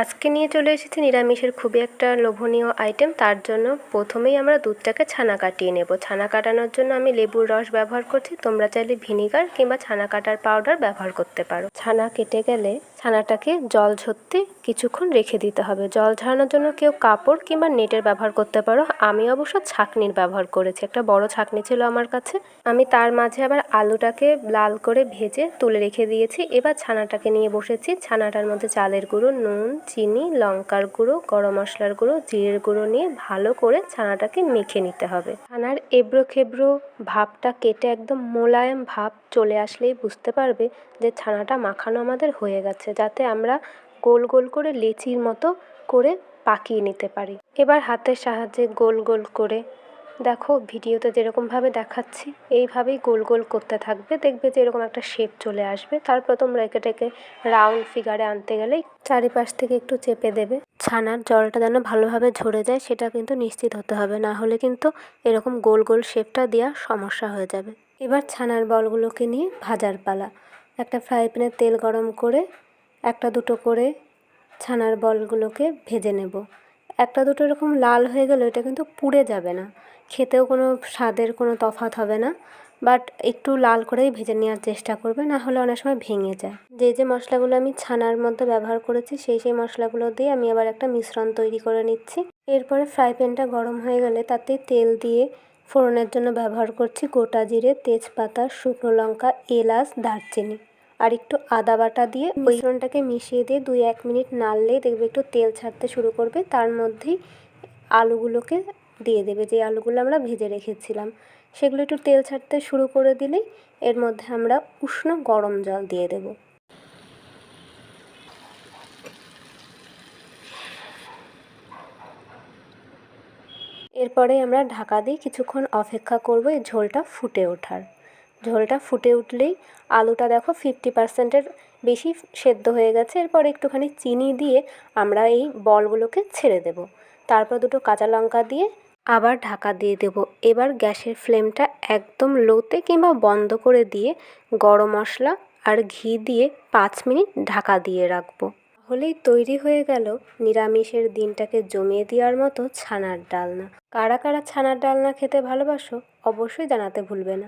আজকে নিয়ে চলে এসেছি নিরামিষের খুবই একটা লোভনীয় আইটেম। তার জন্য প্রথমেই আমরা দুধটাকে ছানা কাটিয়ে নেব। ছানা কাটানোর জন্য আমি লেবুর রস ব্যবহার করছি, তোমরা চাইলে ভিনিগার কিংবা ছানা কাটার পাউডার ব্যবহার করতে পারো। ছানা কেটে গেলে ছানাটাকে জল ঝরতে কিছুক্ষণ রেখে দিতে হবে। জল ঝরানোর জন্য কেউ কাপড় কিংবা নেটের ব্যবহার করতে পারো, আমি অবশ্য ছাঁকনির ব্যবহার করেছি। একটা বড় ছাঁকনি ছিল আমার কাছে। আমি তার মাঝে আবার আলুটাকে লাল করে ভেজে তুলে রেখে দিয়েছি। এবার ছানাটাকে নিয়ে বসেছি। ছানাটার মধ্যে চালের গুঁড়ো, নুন, চিনি, লঙ্কার গুঁড়ো, গরম মশলার গুঁড়ো, জিরের গুঁড়ো নিয়ে ভালো করে ছানাটাকে মেখে নিতে হবে। ছানার এবড়ো খেবড়ো ভাবটা কেটে একদম মোলায়েম ভাব চলে আসলেই বুঝতে পারবে যে ছানাটা মাখানো আমাদের হয়ে গেছে, যাতে আমরা গোল গোল করে লেচির মতো করে পাকিয়ে নিতে পারি। এবার হাতের সাহায্যে গোল গোল করে, দেখো ভিডিওতে যেরকমভাবে দেখাচ্ছি এইভাবেই গোল গোল করতে থাকবে, দেখবে যে এরকম একটা শেপ চলে আসবে। তারপর তোমরা এটাকে রাউন্ড ফিগারে আনতে গেলেই চারিপাশ থেকে একটু চেপে দেবে। ছানার জলটা যেন ভালোভাবে ঝরে যায় সেটা কিন্তু নিশ্চিত হতে হবে, না হলে কিন্তু এরকম গোল গোল শেপটা দেওয়া সমস্যা হয়ে যাবে। এবার ছানার বলগুলোকে নিয়ে ভাজার পালা। একটা ফ্রাই প্যানে তেল গরম করে একটা দুটো করে ছানার বলগুলোকে ভেজে নেব। একটা দুটো এরকম লাল হয়ে গেলে এটা কিন্তু পুড়ে যাবে না, খেতেও কোনো স্বাদের কোনো তফাৎ হবে না, বাট একটু লাল করেই ভেজে নেওয়ার চেষ্টা করবে, না হলে অনেক সময় ভেঙে যায়। যে মশলাগুলো আমি ছানার মধ্যে ব্যবহার করেছি সেই মশলাগুলো দিয়ে আমি আবার একটা মিশ্রণ তৈরি করে নিচ্ছি। এরপরে ফ্রাই প্যানটা গরম হয়ে গেলে তাতে তেল দিয়ে ফোড়নের জন্য ব্যবহার করছি গোটা জিরে, তেজপাতা, শুকনো লঙ্কা, এলাচ, দারচিনি আর একটু আদা বাটা দিয়ে মিশ্রণটাকে মিশিয়ে দিয়ে 2-1 মিনিট নাড়লেই দেখবে একটু তেল ছাড়তে শুরু করবে। তার মধ্যেই আলুগুলোকে দিয়ে দেবে, যে আলুগুলো আমরা ভেজে রেখেছিলাম সেগুলো একটু তেল ছাড়তে শুরু করে দিলেই এর মধ্যে আমরা উষ্ণ গরম জল দিয়ে দেব। এরপরে আমরা ঢাকা দিয়ে কিছুক্ষণ অপেক্ষা করব এই ঝোলটা ফুটে ওঠার। ঝোলটা ফুটে উঠলেই আলুটা দেখো 50%-এর বেশি সেদ্ধ হয়ে গেছে। এরপর একটুখানি চিনি দিয়ে আমরা এই বলগুলোকে ছেড়ে দেব। তারপর দুটো কাঁচা লঙ্কা দিয়ে আবার ঢাকা দিয়ে দেব। এবার গ্যাসের ফ্লেমটা একদম লোতে কিংবা বন্ধ করে দিয়ে গরম মশলা আর ঘি দিয়ে 5 মিনিট ঢাকা দিয়ে রাখবো। তাহলেই তৈরি হয়ে গেল নিরামিষের দিনটাকে জমিয়ে দেওয়ার মতো ছানার ডালনা। কারা কারা ছানার ডালনা খেতে ভালোবাসো অবশ্যই জানাতে ভুলবে না।